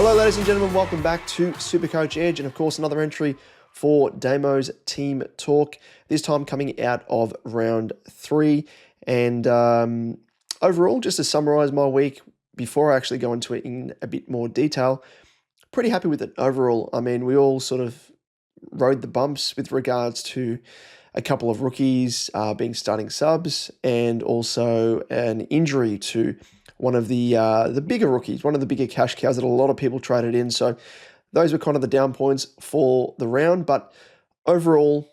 Hello, ladies and gentlemen. Welcome back to SuperCoach Edge, and of course, another entry for Damo's team talk. This time coming out of round 3. And overall, just to summarize my week before I actually go into it in a bit more detail, pretty happy with it overall. I mean, we all sort of rode the bumps with regards to a couple of rookies being starting subs, and also an injury to one of the bigger rookies, one of the bigger cash cows that a lot of people traded in. So those were kind of the down points for the round, but overall,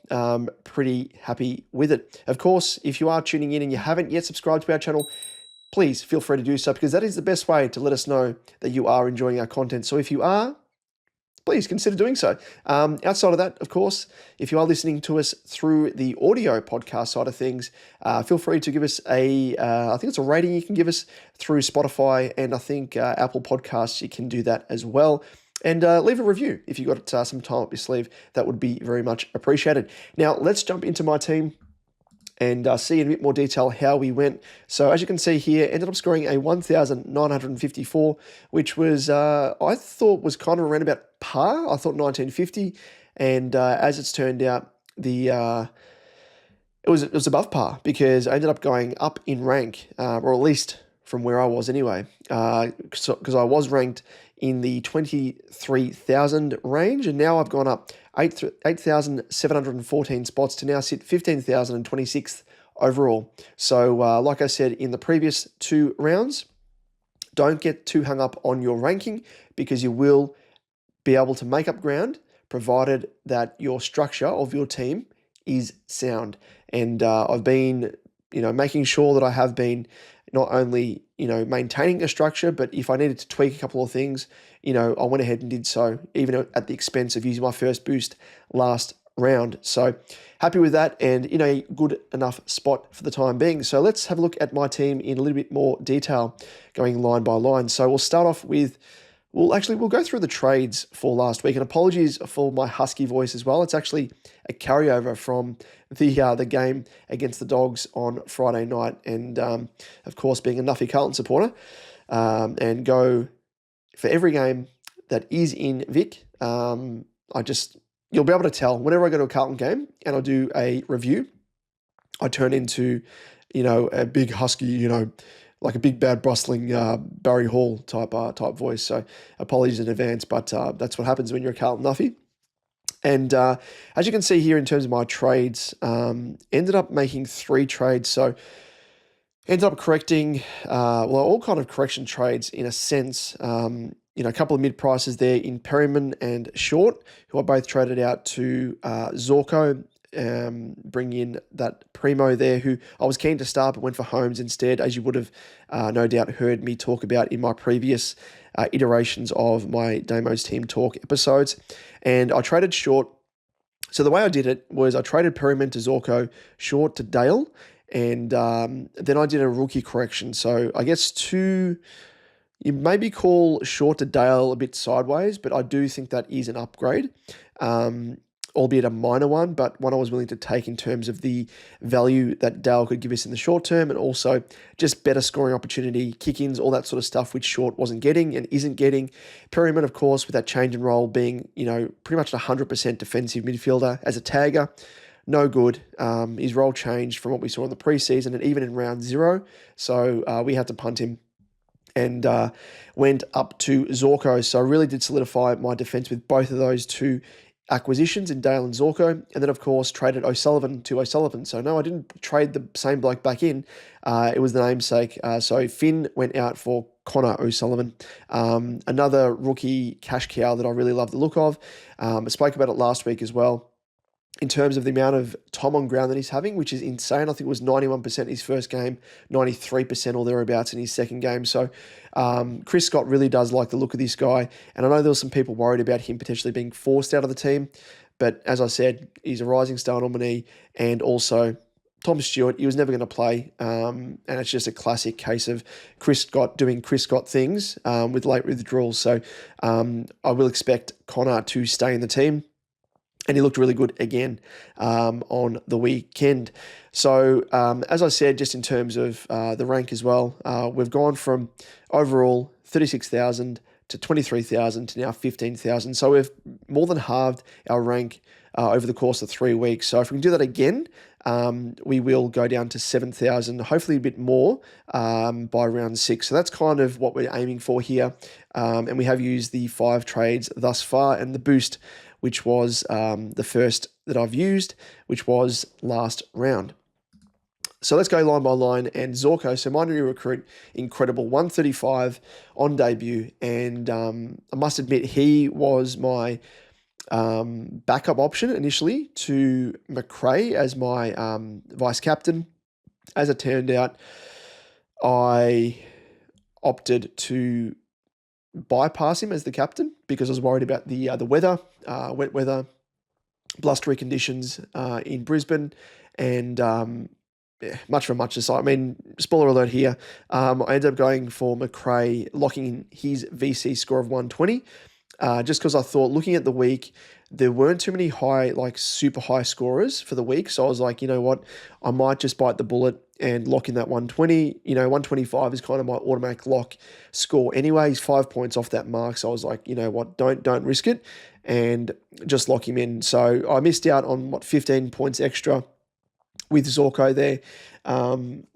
pretty happy with it. Of course, if you are tuning in and you haven't yet subscribed to our channel, please feel free to do so, because that is the best way to let us know that you are enjoying our content. So if you are, please consider doing so. Outside of that, of course, if you are listening to us through the audio podcast side of things, feel free to give us I think it's a rating you can give us through Spotify, and I think Apple Podcasts, you can do that as well. And leave a review if you've got some time up your sleeve. That would be very much appreciated. Now, let's jump into my team and see in a bit more detail how we went. So as you can see here, ended up scoring a 1,954, which was, I thought was kind of around about par. I thought 1,950, and as it's turned out, it was above par, because I ended up going up in rank, or at least from where I was anyway, because I was ranked in the 23,000 range, and now I've gone up 8,714 spots to now sit 15,026th overall. So like I said in the previous 2 rounds, don't get too hung up on your ranking, because you will be able to make up ground provided that your structure of your team is sound. And I've been, making sure that I have been not only, maintaining a structure, but if I needed to tweak a couple of things, I went ahead and did so, even at the expense of using my first boost last round. So happy with that, and in a good enough spot for the time being. So let's have a look at my team in a little bit more detail, going line by line. So we'll start off with, we'll go through the trades for last week, and apologies for my husky voice as well. It's actually a carryover from the game against the Dogs on Friday night, and of course, being a Nuffy Carlton supporter, and go for every game that is in Vic. You'll be able to tell whenever I go to a Carlton game and I do a review, I turn into, a big husky, like a big bad bustling Barry Hall type voice. So apologies in advance, but that's what happens when you're a Carlton Nuffy. And as you can see here, in terms of my trades, ended up making 3 trades. So ended up correcting, all kind of correction trades in a sense. A couple of mid prices there in Perryman and Short, who I both traded out to Zorko. Bring in that Primo there, who I was keen to start but went for Holmes instead, as you would have no doubt heard me talk about in my previous iterations of my Damo's Team Talk episodes. And I traded Short. So the way I did it was I traded Perryman to Zorko, Short to Dale, and then I did a rookie correction. So I guess you maybe call Short to Dale a bit sideways, but I do think that is an upgrade, albeit a minor one, but one I was willing to take in terms of the value that Dale could give us in the short term, and also just better scoring opportunity, kick-ins, all that sort of stuff, which Short wasn't getting and isn't getting. Perryman, of course, with that change in role, being, pretty much 100% defensive midfielder as a tagger, no good. His role changed from what we saw in the preseason and even in round 0, so we had to punt him and went up to Zorko. So I really did solidify my defense with both of those 2 acquisitions in Dale and Zorko, and then of course traded O'Sullivan to O'Sullivan. So no, I didn't trade the same bloke back in. It was the namesake. So Finn went out for Connor O'Sullivan, another rookie cash cow that I really love the look of. I spoke about it last week as well, in terms of the amount of time on ground that he's having, which is insane. I think it was 91% his first game, 93% or thereabouts in his second game. So Chris Scott really does like the look of this guy. And I know there were some people worried about him potentially being forced out of the team. But as I said, he's a rising star nominee. And also Tom Stewart, he was never going to play. And it's just a classic case of Chris Scott doing Chris Scott things with late withdrawals. So I will expect Connor to stay in the team. And he looked really good again on the weekend. So as I said, just in terms of the rank as well, we've gone from overall 36,000 to 23,000 to now 15,000. So we've more than halved our rank over the course of 3 weeks. So if we can do that again, we will go down to 7,000, hopefully a bit more by round 6. So that's kind of what we're aiming for here. And we have used the 5 trades thus far, and the boost, which was the first that I've used, which was last round. So let's go line by line. And Zorko, so my new recruit, incredible, 135 on debut. And I must admit, he was my backup option initially to McRae as my vice captain. As it turned out, I opted to bypass him as the captain because I was worried about the weather, wet weather, blustery conditions in Brisbane, and much for much aside. I mean, spoiler alert here, I ended up going for McRae, locking in his VC score of 120, just because I thought, looking at the week, there weren't too many super high scorers for the week. So I was like, you know what, I might just bite the bullet and lock in that 120. 125 is kind of my automatic lock score anyway. He's 5 points off that mark. So I was like, you know what, don't risk it and just lock him in. So I missed out on 15 points extra with Zorko there.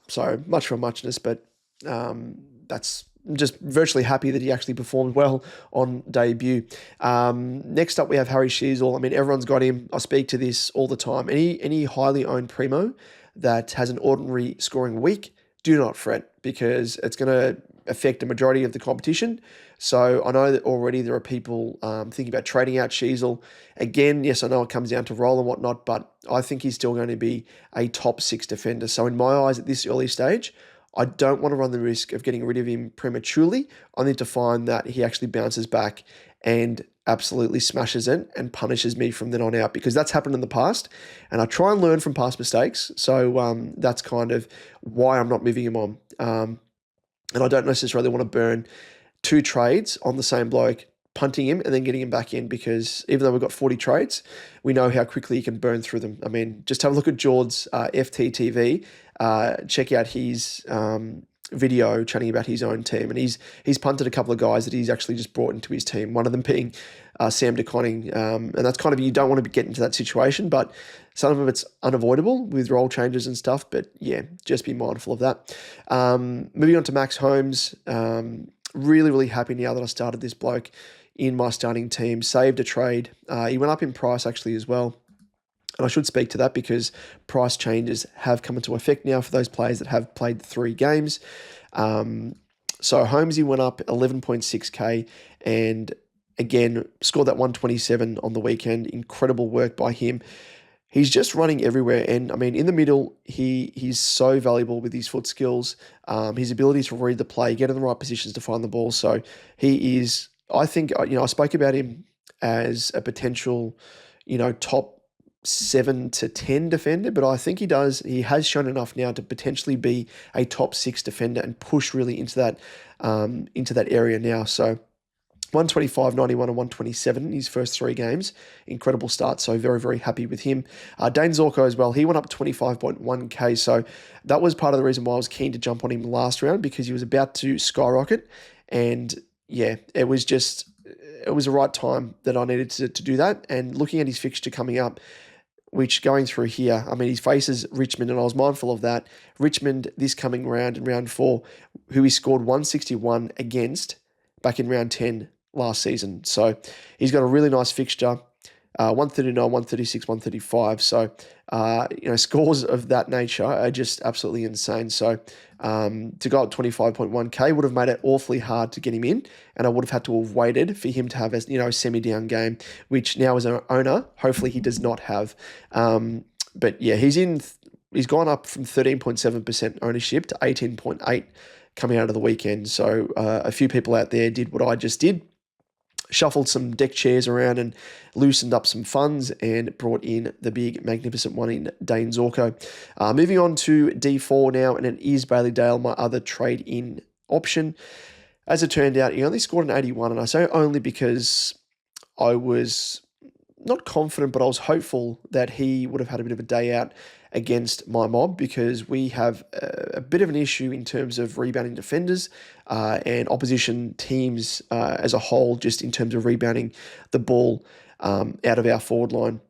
So much for muchness, but that's just virtually happy that he actually performed well on debut. Next up, we have Harry Sheasel. I mean, everyone's got him. I speak to this all the time. Any highly owned primo that has an ordinary scoring week, do not fret, because it's going to affect a majority of the competition. So I know that already there are people thinking about trading out Sheasel. Again, yes, I know it comes down to roll and whatnot, but I think he's still going to be a top 6 defender. So in my eyes, at this early stage, I don't want to run the risk of getting rid of him prematurely. I need to find that he actually bounces back and absolutely smashes it and punishes me from then on out, because that's happened in the past, and I try and learn from past mistakes. So that's kind of why I'm not moving him on. And I don't necessarily want to burn 2 trades on the same bloke, punting him and then getting him back in, because even though we've got 40 trades, we know how quickly you can burn through them. I mean, just have a look at George's FTTV. Check out his video chatting about his own team, and he's punted a couple of guys that he's actually just brought into his team, one of them being Sam DeConning, and that's kind of, you don't want to get into that situation, but some of it's unavoidable with role changes and stuff, but yeah, just be mindful of that. Moving on to Max Holmes, really, really happy now that I started this bloke in my starting team, saved a trade. He went up in price actually as well. And I should speak to that because price changes have come into effect now for those players that have played 3 games. So Holmesy went up 11.6k and again scored that 127 on the weekend. Incredible work by him. He's just running everywhere, and I mean, in the middle, he's so valuable with his foot skills, his ability to read the play, get in the right positions to find the ball. So he is, I think, I spoke about him as a potential, top 7 to 10 defender, but I think he has shown enough now to potentially be a top 6 defender and push really into that area now. So 125, 91, and 127 in his first 3 games. Incredible start, so very, very happy with him. Dane Zorko as well, he went up 25.1k, so that was part of the reason why I was keen to jump on him last round, because he was about to skyrocket, and yeah, it was the right time that I needed to do that. And looking at his fixture coming up, which going through here, I mean, he faces Richmond, and I was mindful of that. Richmond this coming round, in round 4, who he scored 161 against back in round 10 last season. So he's got a really nice fixture, 139, 136, 135. So, scores of that nature are just absolutely insane. So to go up 25.1k would have made it awfully hard to get him in, and I would have had to have waited for him to have a semi-down game, which now as an owner, hopefully he does not have. But yeah, he's gone up from 13.7% ownership to 18.8 coming out of the weekend. So a few people out there did what I just did, shuffled some deck chairs around and loosened up some funds and brought in the big magnificent one in Dane Zorko. Moving on to D4 now, and it is Bailey Dale, my other trade-in option. As it turned out, he only scored an 81, and I say only because I was not confident, but I was hopeful that he would have had a bit of a day out against my mob because we have a bit of an issue in terms of rebounding defenders and opposition teams as a whole, just in terms of rebounding the ball out of our forward line.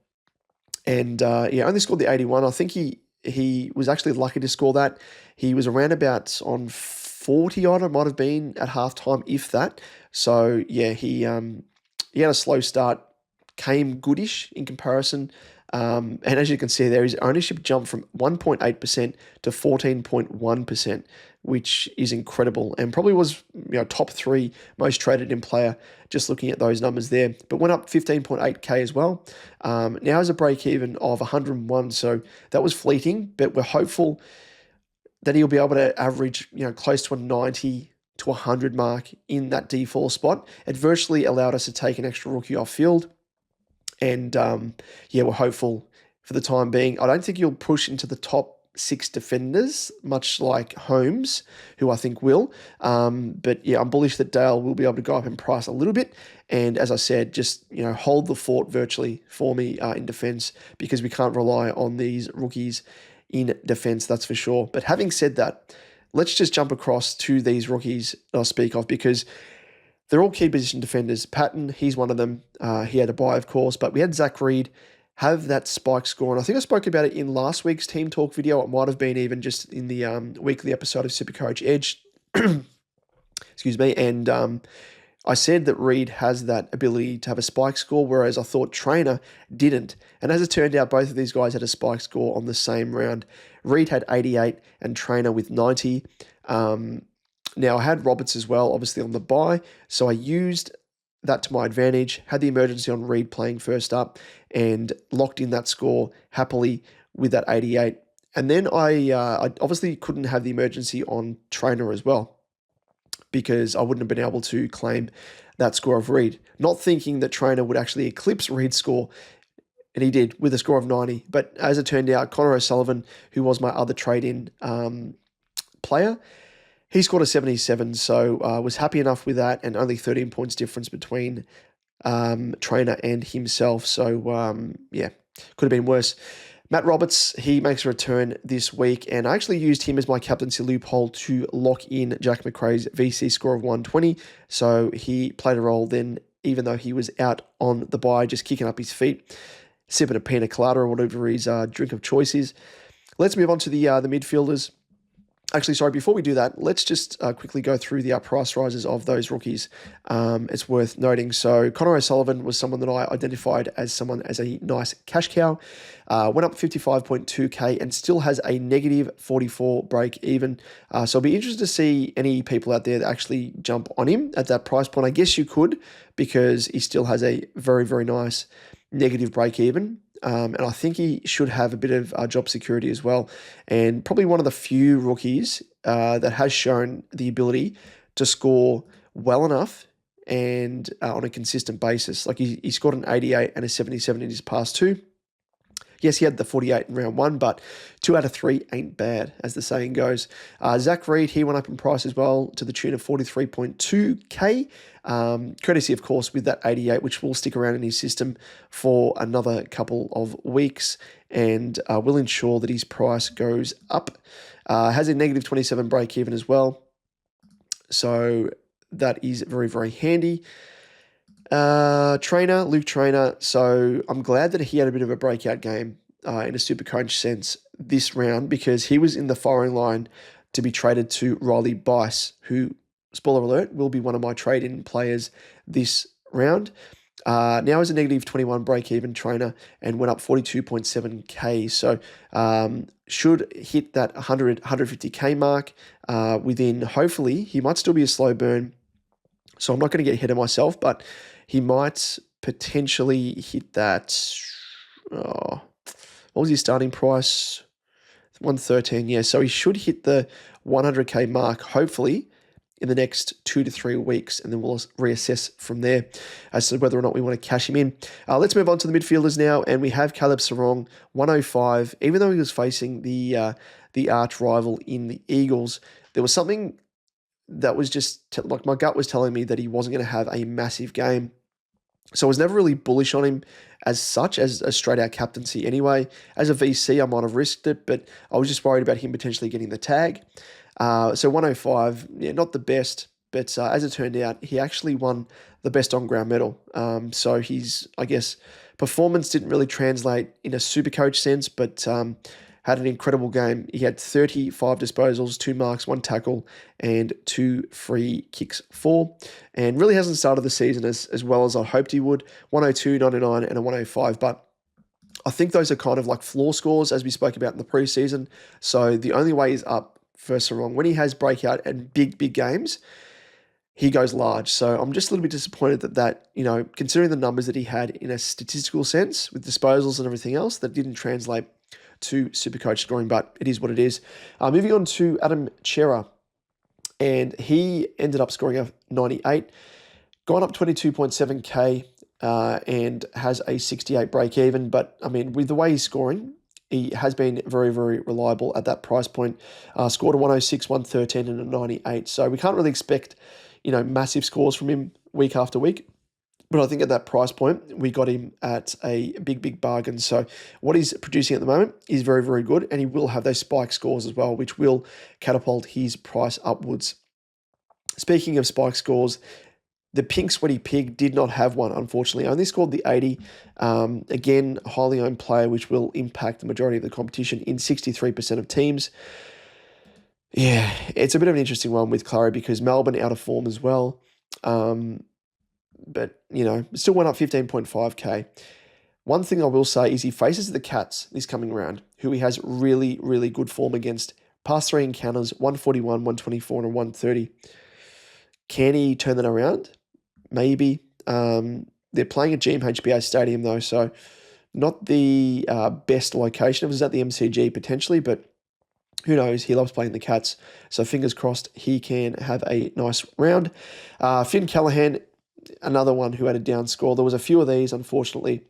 And only scored the 81. I think he was actually lucky to score that. He was around about on 40 odd, it might have been at halftime, if that. So yeah, he had a slow start, came goodish in comparison. And as you can see there, his ownership jumped from 1.8% to 14.1%, which is incredible and probably was top 3 most traded in player, just looking at those numbers there. But went up 15.8k as well. Now has a break even of 101, so that was fleeting, but we're hopeful that he'll be able to average close to a 90 to 100 mark in that D4 spot. It virtually allowed us to take an extra rookie off field. And we're hopeful for the time being. I don't think he'll push into the top 6 defenders, much like Holmes, who I think will. But yeah, I'm bullish that Dale will be able to go up in price a little bit. And as I said, just hold the fort virtually for me in defense, because we can't rely on these rookies in defense, that's for sure. But having said that, let's just jump across to these rookies I'll speak of, because they're all key position defenders. Patton, he's one of them. He had a bye, of course, but we had Zach Reed have that spike score. And I think I spoke about it in last week's Team Talk video. It might have been even just in the weekly episode of SuperCoach Edge. Excuse me. And I said that Reed has that ability to have a spike score, whereas I thought Trainer didn't. And as it turned out, both of these guys had a spike score on the same round. Reed had 88 and Trainer with 90. Now, I had Roberts as well, obviously on the bye, so I used that to my advantage, had the emergency on Reed playing first up, and locked in that score happily with that 88. And then I obviously couldn't have the emergency on Trainer as well, because I wouldn't have been able to claim that score of Reed. Not thinking that Trainer would actually eclipse Reed's score, and he did with a score of 90. But as it turned out, Connor O'Sullivan, who was my other trade-in player, he scored a 77, so was happy enough with that, and only 13 points difference between Trainer and himself. So, could have been worse. Matt Roberts, he makes a return this week, and I actually used him as my captaincy loophole to lock in Jack McRae's VC score of 120, so he played a role then, even though he was out on the bye, just kicking up his feet, sipping a pina colada or whatever his drink of choice is. Let's move on to the midfielders. Actually, sorry, before we do that, let's just quickly go through the price rises of those rookies. It's worth noting. So Connor O'Sullivan was someone that I identified as someone as a nice cash cow. Went up 55.2k and still has a negative 44 break even. So I'll be interested to see any people out there that actually jump on him at that price point. I guess you could, because he still has a very, very nice negative break even. And I think he should have a bit of job security as well. And probably one of the few rookies that has shown the ability to score well enough and on a consistent basis. Like he scored an 88 and a 77 in his past 2. Yes, he had the 48 in round 1, but 2 out of 3 ain't bad, as the saying goes. Zach Reed, he went up in price as well to the tune of 43.2k, courtesy, of course, with that 88, which will stick around in his system for another couple of weeks and will ensure that his price goes up. Has a negative 27 break even as well, so that is very, very handy. Luke Trainer. So I'm glad that he had a bit of a breakout game in a SuperCoach sense this round, because he was in the firing line to be traded to Riley Bice, who, spoiler alert, will be one of my trade-in players this round. Now is a negative 21 break-even Trainer and went up 42.7k. So should hit that 150k mark within, hopefully, he might still be a slow burn. So I'm not going to get ahead of myself, but he might potentially hit that. What was his starting price? 113. Yeah, so he should hit the 100k mark, hopefully, in the next 2 to 3 weeks, and then we'll reassess from there as to whether or not we want to cash him in. Let's move on to the midfielders now, and we have Caleb Sarong, 105. Even though he was facing the arch rival in the Eagles, there was something that was just like my gut was telling me that he wasn't going to have a massive game. So I was never really bullish on him as such, as a straight out captaincy anyway. As a VC, I might have risked it, but I was just worried about him potentially getting the tag. So 105, yeah, not the best, but as it turned out, he actually won the best on ground medal. So his, I guess, performance didn't really translate in a super coach sense, but had an incredible game. He had 35 disposals, 2 marks, 1 tackle, and 2 free kicks for. And really hasn't started the season as well as I hoped he would. 102, 99, and a 105. But I think those are kind of like floor scores, as we spoke about in the preseason. So the only way he's up, first and wrong, when he has breakout and big games, he goes large. So I'm just a little bit disappointed that, considering the numbers that he had in a statistical sense with disposals and everything else, that didn't translate to Supercoach scoring, but it is what it is. Moving on to Adam Chera, and he ended up scoring a 98, gone up 22.7k, and has a 68 break even. But I mean, with the way he's scoring, he has been very, very reliable at that price point. Scored a 106, 113, and a 98. So we can't really expect, massive scores from him week after week. But I think at that price point, we got him at a big bargain. So what he's producing at the moment is very, very good. And he will have those spike scores as well, which will catapult his price upwards. Speaking of spike scores, the Pink Sweaty Pig did not have one, unfortunately. Only scored the 80. Again, highly owned player, which will impact the majority of the competition in 63% of teams. Yeah, it's a bit of an interesting one with Clary because Melbourne out of form as well. But, still went up 15.5k. One thing I will say is he faces the Cats this coming round, who he has really, really good form against. Past 3 encounters, 141, 124, and a 130. Can he turn that around? Maybe. They're playing at GMHBA Stadium, though, so not the best location. If it was at the MCG, potentially, but who knows? He loves playing the Cats, so fingers crossed he can have a nice round. Finn Callahan, another one who had a down score. There was a few of these, unfortunately.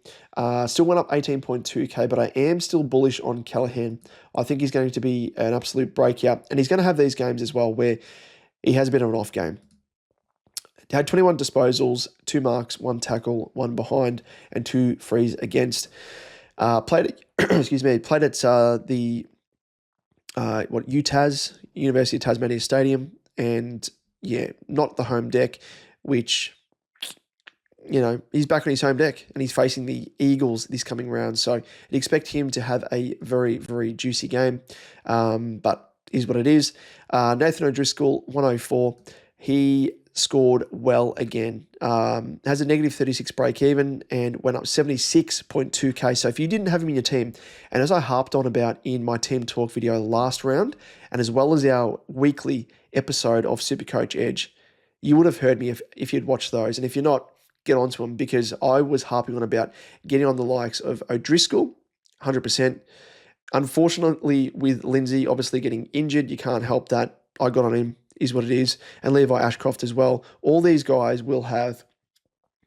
Still went up 18.2k, but I am still bullish on Callahan. I think he's going to be an absolute breakout, and he's going to have these games as well where he has a bit of an off game. Had 21 disposals, 2 marks, 1 tackle, 1 behind, and 2 frees against. Played at, played at the UTAS, University of Tasmania Stadium, and yeah, not the home deck, which, he's back on his home deck and he's facing the Eagles this coming round. So I'd expect him to have a very, very juicy game, but is what it is. Nathan O'Driscoll, 104. He scored well again. Has a negative 36 break even and went up 76.2k. So if you didn't have him in your team, and as I harped on about in my team talk video last round, and as well as our weekly episode of Supercoach Edge, you would have heard me if you'd watched those. And if you're not, get onto them, because I was harping on about getting on the likes of O'Driscoll, 100%. Unfortunately, with Lindsay obviously getting injured, you can't help that. I got on him, is what it is, and Levi Ashcroft as well. All these guys will have,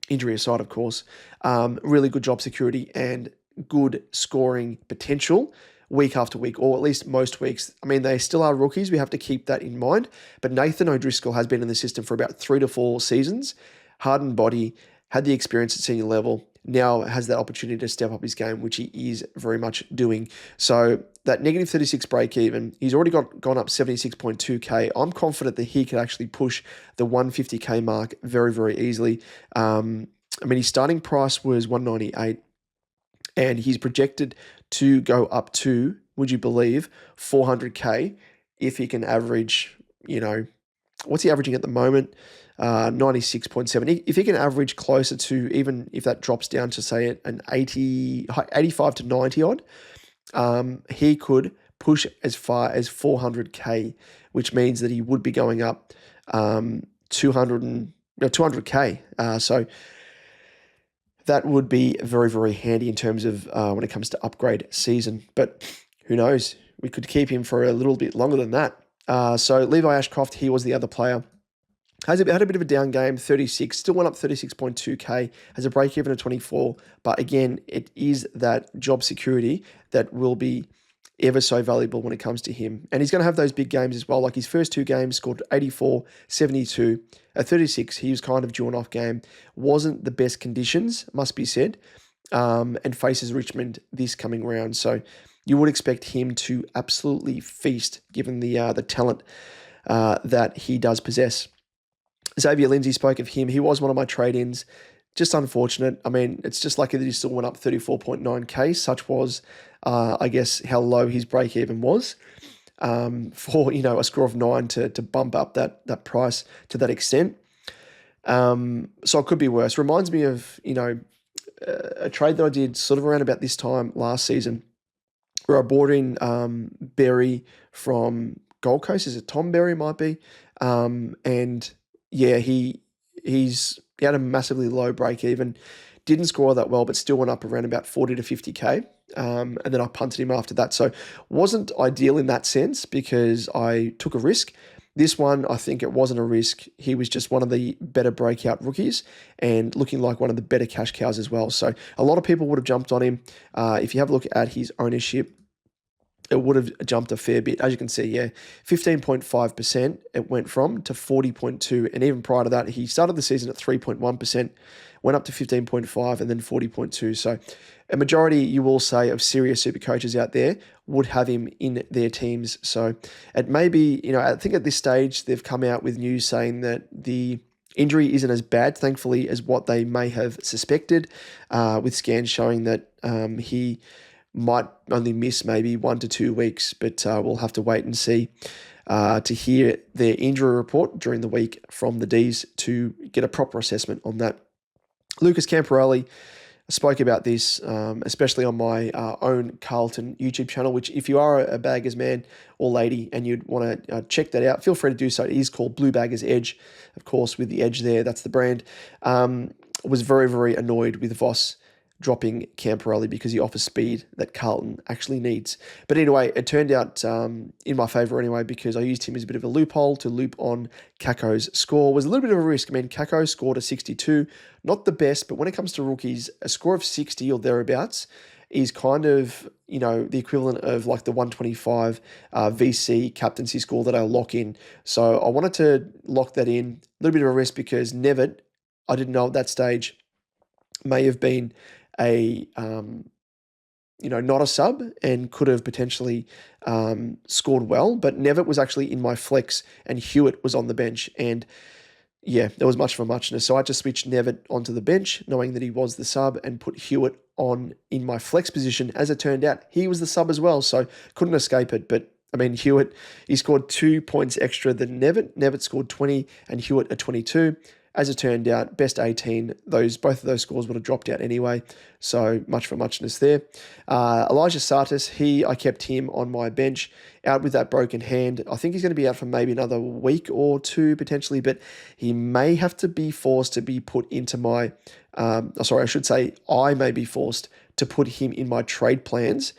injury aside, of course, really good job security and good scoring potential week after week, or at least most weeks. I mean, they still are rookies. We have to keep that in mind. But Nathan O'Driscoll has been in the system for about 3 to 4 seasons. Hardened body, had the experience at senior level, now has that opportunity to step up his game, which he is very much doing. So that negative 36 break even, he's already gone up 76.2k. I'm confident that he could actually push the 150k mark very, very easily. His starting price was 198, and he's projected to go up to, would you believe, 400k if he can average, what's he averaging at the moment? 96.7. If he can average closer to, even if that drops down to say an 85 to 90 odd, he could push as far as 400k, which means that he would be going up 200k. So that would be very, very handy in terms of when it comes to upgrade season. But who knows? We could keep him for a little bit longer than that. So Levi Ashcroft, he was the other player. Had a bit of a down game, 36, still went up 36.2k, has a break even of 24, but again, it is that job security that will be ever so valuable when it comes to him. And he's going to have those big games as well. Like his first 2 games scored 84, 72. At 36, he was kind of due an off game. Wasn't the best conditions, must be said, and faces Richmond this coming round. So you would expect him to absolutely feast given the talent that he does possess. Xavier Lindsay, spoke of him. He was one of my trade-ins. Just unfortunate. I mean, it's just lucky that he still went up 34.9k. Such was, I guess, how low his break-even was for, a score of 9 to bump up that price to that extent. So it could be worse. Reminds me of, a trade that I did sort of around about this time last season where I brought in Berry from Gold Coast. Is it Tom Berry? Might be. And yeah, he had a massively low break even, didn't score that well, but still went up around about 40 to 50k. And then I punted him after that. So wasn't ideal in that sense because I took a risk. This one, I think it wasn't a risk. He was just one of the better breakout rookies and looking like one of the better cash cows as well. So a lot of people would have jumped on him. If you have a look at his ownership, it would have jumped a fair bit. As you can see, 15.5% it went from to 40.2%. And even prior to that, he started the season at 3.1%, went up to 15.5% and then 40.2%. So a majority, you will say, of serious super coaches out there would have him in their teams. So it may be, I think at this stage, they've come out with news saying that the injury isn't as bad, thankfully, as what they may have suspected, with scans showing that he might only miss maybe 1 to 2 weeks, but we'll have to wait and see to hear their injury report during the week from the Ds to get a proper assessment on that. Lucas Camporelli spoke about this, especially on my own Carlton YouTube channel, which if you are a baggers man or lady and you'd want to check that out, feel free to do so. It is called Blue Baggers Edge, of course, with the edge there. That's the brand. Was very, very annoyed with Voss dropping Camporelli because he offers speed that Carlton actually needs. But anyway, it turned out in my favour anyway because I used him as a bit of a loophole to loop on Caco's score. It was a little bit of a risk. I mean, Caco scored a 62, not the best, but when it comes to rookies, a score of 60 or thereabouts is kind of, the equivalent of like the 125 VC captaincy score that I'll lock in. So I wanted to lock that in. A little bit of a risk because Nevitt, I didn't know at that stage, may have been a not a sub and could have potentially scored well, but Nevitt was actually in my flex and Hewitt was on the bench, and there was much of a muchness. So I just switched Nevitt onto the bench knowing that he was the sub and put Hewitt on in my flex position. As it turned out, he was the sub as well, so couldn't escape it. But I mean, Hewitt, he scored 2 points extra than Nevitt. Nevitt scored 20 and Hewitt a 22. As it turned out, best 18, both of those scores would have dropped out anyway, so much for muchness there. Elijah Sartis, I kept him on my bench, out with that broken hand. I think he's going to be out for maybe another week or 2 potentially, but he may have to be forced to be put into my, I may be forced to put him in my trade plans,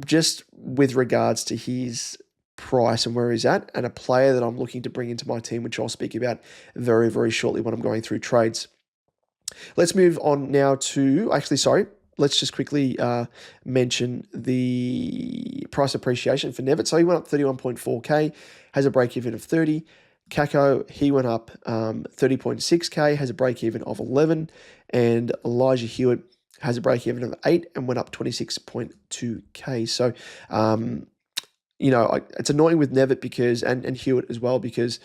just with regards to his price and where he's at, and a player that I'm looking to bring into my team, which I'll speak about very, very shortly when I'm going through trades. Let's move on now to, let's just quickly mention the price appreciation for Nevitt. So he went up 31.4k, has a break-even of 30. Caco, he went up 30.6k, has a break-even of 11. And Elijah Hewitt has a break-even of 8 and went up 26.2k. So, it's annoying with Nevitt because, and Hewitt as well, because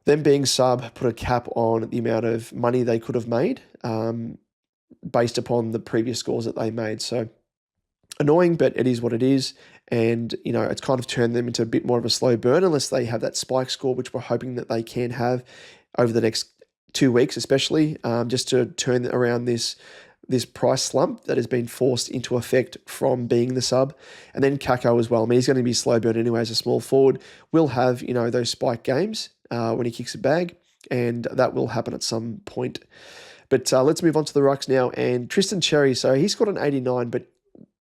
them being sub put a cap on the amount of money they could have made based upon the previous scores that they made. So annoying, but it is what it is. And, it's kind of turned them into a bit more of a slow burn unless they have that spike score, which we're hoping that they can have over the next 2 weeks, especially just to turn around this price slump that has been forced into effect from being the sub. And then Caco as well. I mean, he's going to be slow burn anyway as a small forward. Will have, those spike games when he kicks a bag, and that will happen at some point. But let's move on to the rucks now. And Tristan Cherry, so he scored an 89, but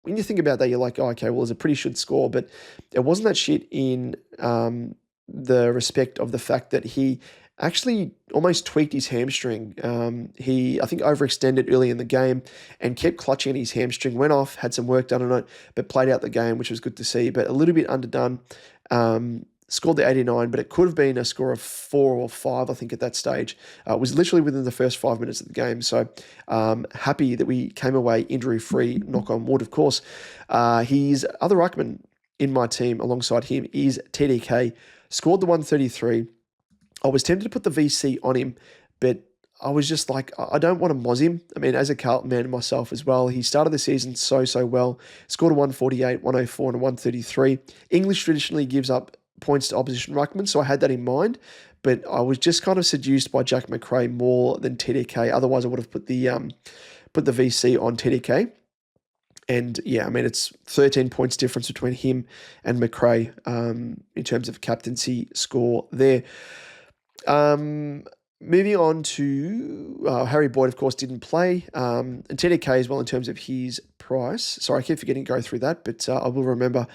when you think about that, you're like, oh, okay, well, it's a pretty shit score, but it wasn't that shit in the respect of the fact that he actually almost tweaked his hamstring. I think, overextended early in the game and kept clutching at his hamstring, went off, had some work done on it, but played out the game, which was good to see, but a little bit underdone. Scored the 89, but it could have been a score of 4 or 5, I think, at that stage. It was literally within the first 5 minutes of the game. So happy that we came away injury-free, knock on wood, of course. His other ruckman in my team alongside him is TDK. Scored the 133. I was tempted to put the VC on him, but I was just like, I don't want to moz him. I mean, as a Carlton man myself as well, he started the season so well. Scored a 148, 104, and a 133. English traditionally gives up points to opposition ruckman, so I had that in mind, but I was just kind of seduced by Jack Macrae more than TDK. Otherwise, I would have put the VC on TDK. And yeah, I mean, it's 13 points difference between him and Macrae in terms of captaincy score there. Moving on to Harry Boyd, of course, didn't play, and TDK as well in terms of his price. Sorry, I keep forgetting to go through that, but I will remember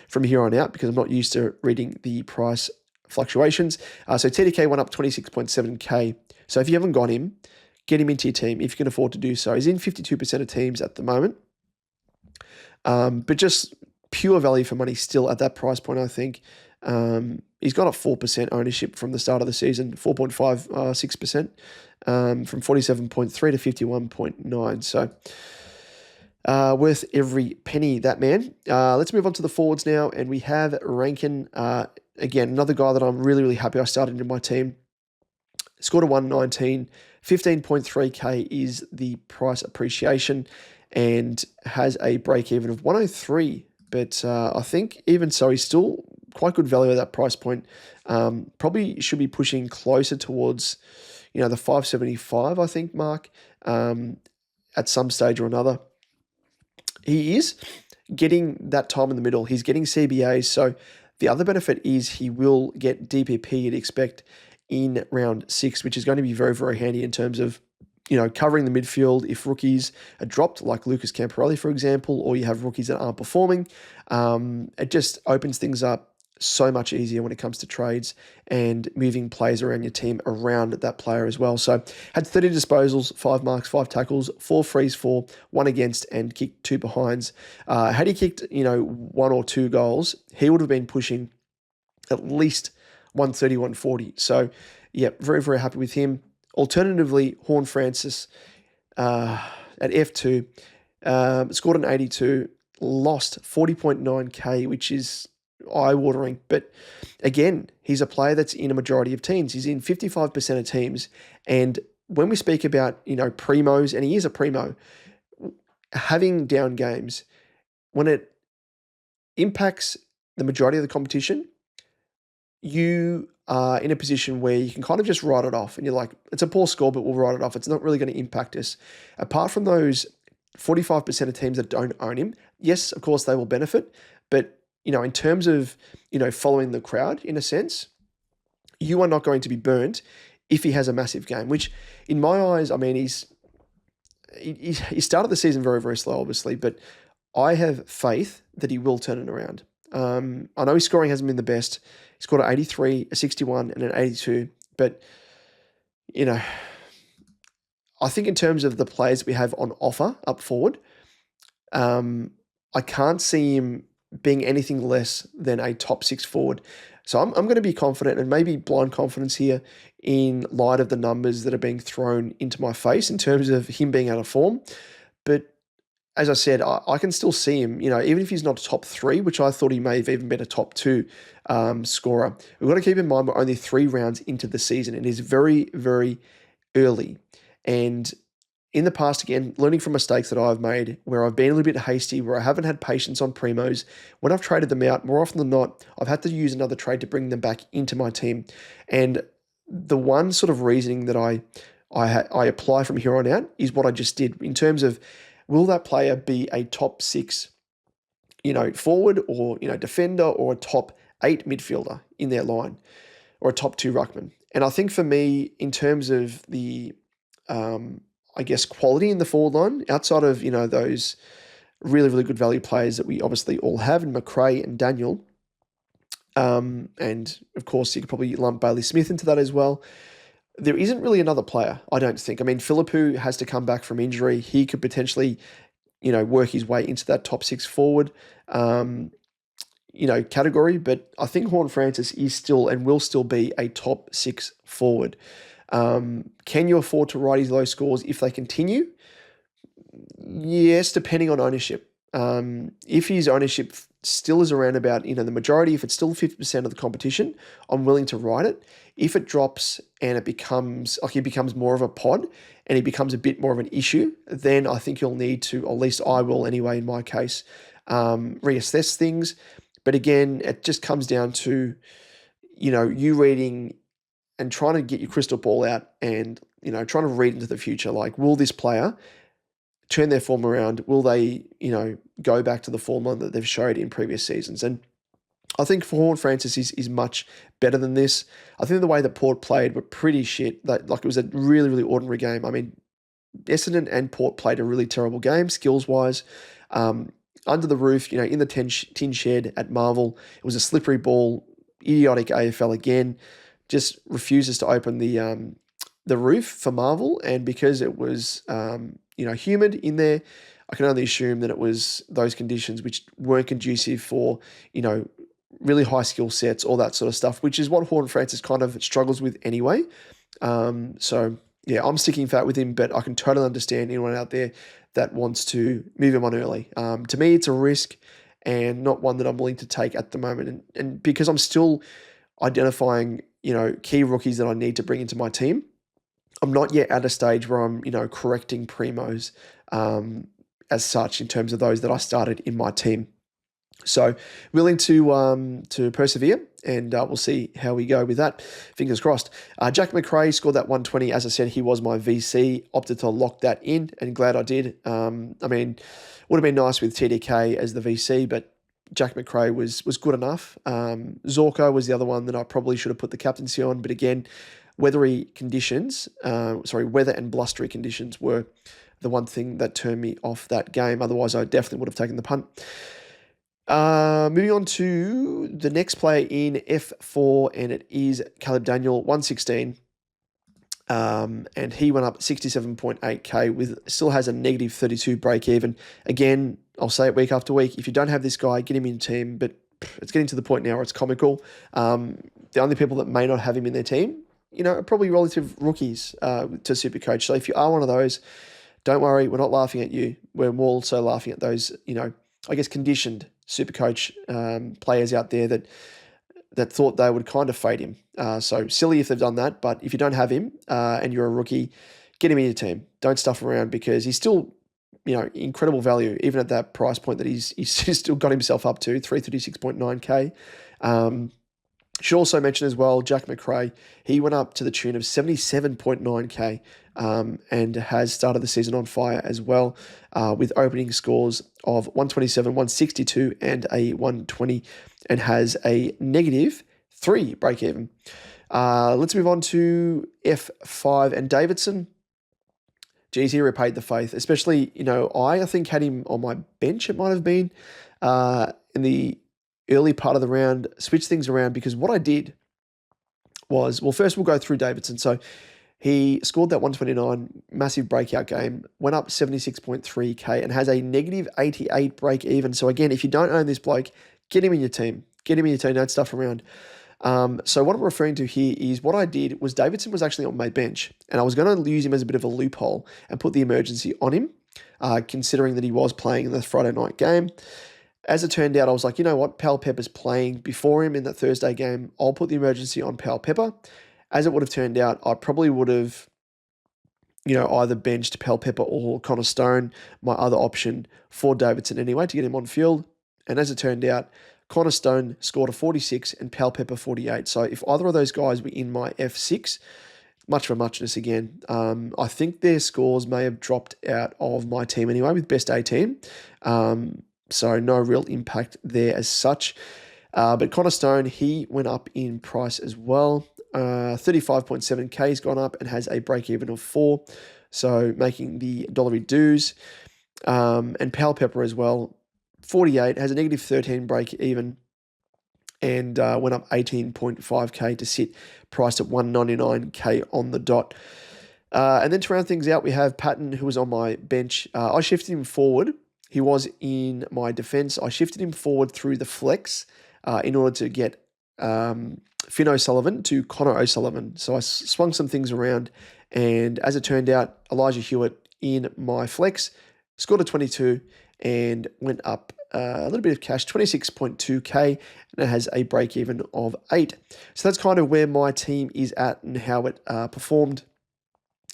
from here on out because I'm not used to reading the price fluctuations. So TDK went up 26.7k. So if you haven't got him, get him into your team if you can afford to do so. He's in 52% of teams at the moment, but just pure value for money still at that price point, I think. He's got a 4% ownership from the start of the season, 4.56%, from 47.3 to 51.9. So worth every penny, that man. Let's move on to the forwards now, and we have Rankin. Again, another guy that I'm really happy I started in my team. Scored a 119, 15.3k is the price appreciation, and has a break even of 103. But I think even so, he's still quite good value at that price point. Probably should be pushing closer towards, the 575, I think, mark, at some stage or another. He is getting that time in the middle. He's getting CBAs. So the other benefit is he will get DPP, you'd expect, in round 6, which is going to be very handy in terms of, covering the midfield if rookies are dropped, like Lucas Camporelli, for example, or you have rookies that aren't performing. It just opens things up so much easier when it comes to trades and moving players around your team around that player as well. So had 30 disposals, 5 marks, 5 tackles, 4 frees for, 1 against, and kicked 2 behinds. Had he kicked, 1 or 2 goals, he would have been pushing at least 130, 140. So yeah, very happy with him. Alternatively, Horn Francis at F2 scored an 82, lost 40.9k, which is eye-watering. But again, he's a player that's in a majority of teams. He's in 55% of teams. And when we speak about, primos, and he is a primo, having down games, when it impacts the majority of the competition, you are in a position where you can kind of just write it off. And you're like, it's a poor score, but we'll write it off. It's not really going to impact us. Apart from those 45% of teams that don't own him, yes, of course, they will benefit. But, in terms of, following the crowd, in a sense, you are not going to be burnt if he has a massive game, which in my eyes, I mean, he started the season very slow, obviously, but I have faith that he will turn it around. I know his scoring hasn't been the best. He scored an 83, a 61, and an 82. But, I think in terms of the players we have on offer up forward, I can't see him being anything less than a top 6 forward. So I'm going to be confident, and maybe blind confidence here, in light of the numbers that are being thrown into my face in terms of him being out of form. But as I said, I can still see him, even if he's not a top 3, which I thought he may have even been a top 2 scorer. We've got to keep in mind we're only 3 rounds into the season. It is very early. And in the past, again, learning from mistakes that I've made where I've been a little bit hasty, where I haven't had patience on primos, when I've traded them out, more often than not, I've had to use another trade to bring them back into my team. And the one sort of reasoning that I apply from here on out is what I just did in terms of, will that player be a top 6, forward, or, defender, or a top 8 midfielder in their line, or a top 2 ruckman? And I think for me, in terms of the, quality in the forward line, outside of, those really good value players that we obviously all have in Macrae and Daniel, And of course, you could probably lump Bailey Smith into that as well. There isn't really another player, I don't think. I mean, Philippou has to come back from injury. He could potentially, work his way into that top six forward, category. But I think Horn Francis is still and will still be a top six forward. Can you afford to ride his low scores if they continue? Yes, depending on ownership. If his ownership still is around about, the majority, if it's still 50% of the competition, I'm willing to ride it. If it drops and it becomes like he becomes more of a pod and he becomes a bit more of an issue, then I think you'll need to, or at least I will anyway, in my case, reassess things. But again, it just comes down to, you reading and trying to get your crystal ball out and, trying to read into the future. Like, will this player turn their form around? Will they, go back to the form line that they've showed in previous seasons? And I think for Horn Francis is much better than this. I think the way that Port played were pretty shit. It was a really, really ordinary game. I mean, Essendon and Port played a really terrible game, skills-wise. Under the roof, in the tin shed at Marvel, it was a slippery ball, idiotic AFL again, just refuses to open the roof for Marvel, and because it was humid in there, I can only assume that it was those conditions which weren't conducive for really high skill sets, all that sort of stuff, which is what Horn Francis kind of struggles with anyway. So yeah, I'm sticking fat with him, but I can totally understand anyone out there that wants to move him on early. To me, it's a risk and not one that I'm willing to take at the moment, and because I'm still identifying key rookies that I need to bring into my team. I'm not yet at a stage where I'm, correcting primos as such in terms of those that I started in my team. So willing to persevere, and we'll see how we go with that. Fingers crossed. Jack McRae scored that 120. As I said, he was my VC. Opted to lock that in, and glad I did. I mean, would have been nice with TDK as the VC, but Jack McRae was good enough. Zorko was the other one that I probably should have put the captaincy on, but again, weather and blustery conditions were the one thing that turned me off that game. Otherwise, I definitely would have taken the punt. Moving on to the next player in F4, and it is Caleb Daniel, 116. And he went up 67.8k still has a negative 32 break even. Again, I'll say it week after week. If you don't have this guy, get him in your team, but it's getting to the point now where it's comical. The only people that may not have him in their team, are probably relative rookies to SuperCoach. So if you are one of those, don't worry, we're not laughing at you. We're more also laughing at those, conditioned SuperCoach players out there that thought they would kind of fade him. So silly if they've done that, but if you don't have him and you're a rookie, get him in your team. Don't stuff around because he's still, incredible value, even at that price point that he's still got himself up to, 336.9k. Should also mention as well, Jack McRae, he went up to the tune of 77.9k and has started the season on fire as well with opening scores of 127, 162 and a 120 and has a negative 3 break even. Let's move on to F5 and Davidson. Geez, he repaid the faith, especially, I think had him on my bench, it might have been, in the early part of the round, switch things around because what I did was, well, first we'll go through Davidson. So he scored that 129, massive breakout game, went up 76.3k and has a negative 88 break even. So again, if you don't own this bloke, get him in your team. Get him in your team, don't stuff around. So what I'm referring to here is what I did was Davidson was actually on my bench and I was going to use him as a bit of a loophole and put the emergency on him, considering that he was playing in the Friday night game. As it turned out, I was like, you know what? Pal Pepper's playing before him in that Thursday game. I'll put the emergency on Pal Pepper. As it would have turned out, I probably would have, either benched Pal Pepper or Connor Stone, my other option for Davidson anyway, to get him on field. And as it turned out, Connor Stone scored a 46 and Pal Pepper 48. So if either of those guys were in my F6, much for muchness again. I think their scores may have dropped out of my team anyway with best 18. So no real impact there as such. But Connor Stone, he went up in price as well. 35.7k has gone up and has a break-even of 4. So making the dollary dues. And Pal Pepper as well, 48, has a negative 13 break-even. and went up 18.5k to sit priced at 199k on the dot. And then to round things out, we have Patton, who was on my bench. I shifted him forward. He was in my defense. I shifted him forward through the flex in order to get Finn O'Sullivan to Connor O'Sullivan. So I swung some things around, and as it turned out, Elijah Hewitt in my flex scored a 22 and went up a little bit of cash, 26.2k, and it has a break even of 8. So that's kind of where my team is at and how it performed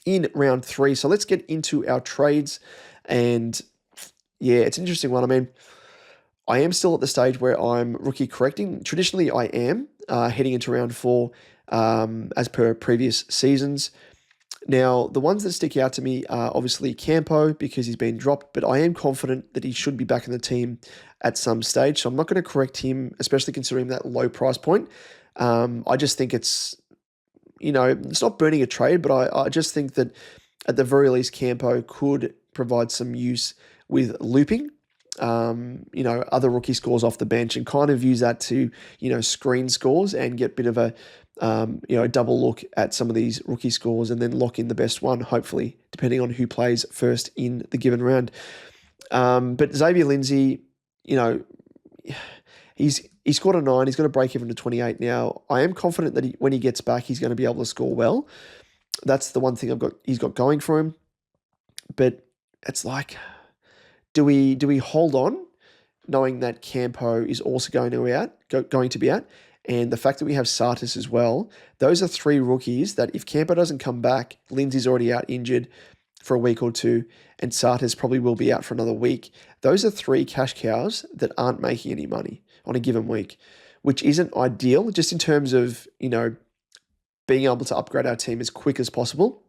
in round 3. So let's get into our trades. And yeah, it's an interesting one. I mean, I am still at the stage where I'm rookie correcting. Traditionally, I am heading into round 4 as per previous seasons. Now, the ones that stick out to me are obviously Campo, because he's been dropped, but I am confident that he should be back in the team at some stage. So I'm not going to correct him, especially considering that low price point. I just think it's not burning a trade, but I just think that at the very least, Campo could provide some use with looping, other rookie scores off the bench, and kind of use that to, screen scores and get a bit of a double look at some of these rookie scores and then lock in the best one, hopefully, depending on who plays first in the given round. But Xavier Lindsay, he scored a 9. He's got to break even to 28 now. I am confident that when he gets back, he's going to be able to score well. That's the one thing he's got going for him. But it's like, do we hold on, knowing that Campo is also going to be out, and the fact that we have Sartis as well? Those are 3 rookies that if Campo doesn't come back, Lindsay's already out injured for a week or 2, and Sartis probably will be out for another week. Those are 3 cash cows that aren't making any money on a given week, which isn't ideal, just in terms of, being able to upgrade our team as quick as possible.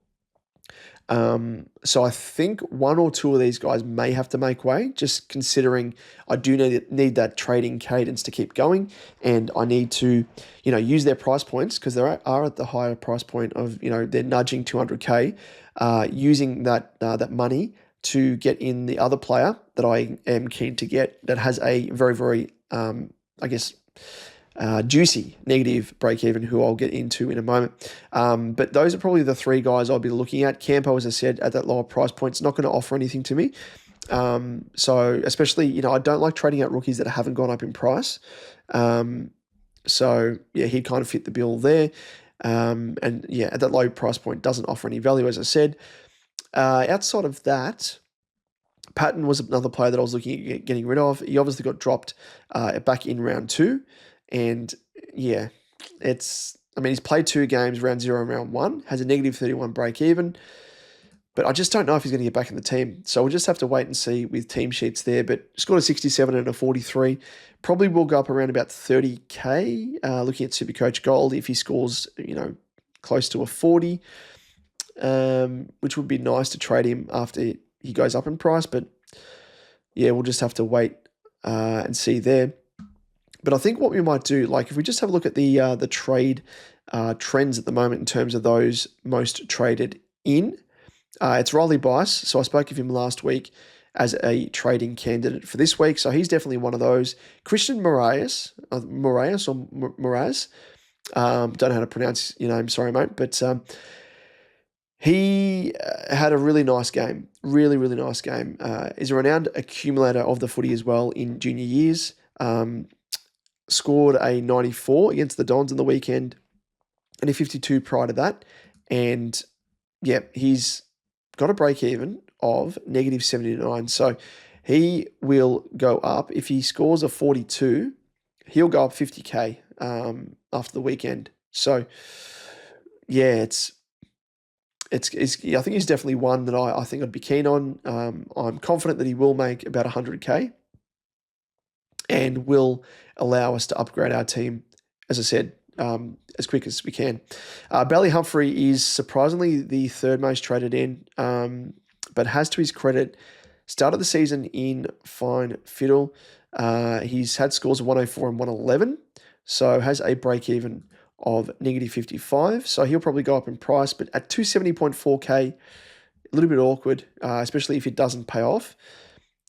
So I think 1 or 2 of these guys may have to make way, just considering I do need that trading cadence to keep going, and I need to, use their price points, because they are at the higher price point of, they're nudging 200k, using that money to get in the other player that I am keen to get that has a very, very, juicy negative break-even, who I'll get into in a moment. But those are probably the 3 guys I'll be looking at. Campo, as I said, at that lower price point, is not going to offer anything to me. So especially, I don't like trading out rookies that haven't gone up in price. So yeah, he kind of fit the bill there. And yeah, at that low price point, doesn't offer any value, as I said. Outside of that, Patton was another player that I was looking at getting rid of. He obviously got dropped back in round 2. And yeah, he's played 2 games, round 0 and round 1, has a negative 31 break even, but I just don't know if he's going to get back in the team. So we'll just have to wait and see with team sheets there. But scored a 67 and a 43. Probably will go up around about 30k, looking at SuperCoach Gold, if he scores, close to a 40, which would be nice to trade him after he goes up in price. But yeah, we'll just have to wait and see there. But I think what we might do, if we just have a look at the trade trends at the moment in terms of those most traded in, it's Riley Bice. So I spoke of him last week as a trading candidate for this week. So he's definitely one of those. Christian Moraes, don't know how to pronounce your name, sorry mate, but he had a really nice game, really, really nice game. Is a renowned accumulator of the footy as well in junior years. Scored a 94 against the Dons on the weekend and a 52 prior to that. And yeah, he's got a break even of negative 79. So he will go up. If he scores a 42, he'll go up 50k after the weekend. So yeah, I think he's definitely one that I think I'd be keen on. I'm confident that he will make about 100k and will allow us to upgrade our team, as I said, as quick as we can. Bailey Humphrey is surprisingly the 3rd most traded in, but has, to his credit, started the season in fine fiddle. He's had scores of 104 and 111, so has a break-even of negative 55. So he'll probably go up in price, but at 270.4k, a little bit awkward, especially if it doesn't pay off.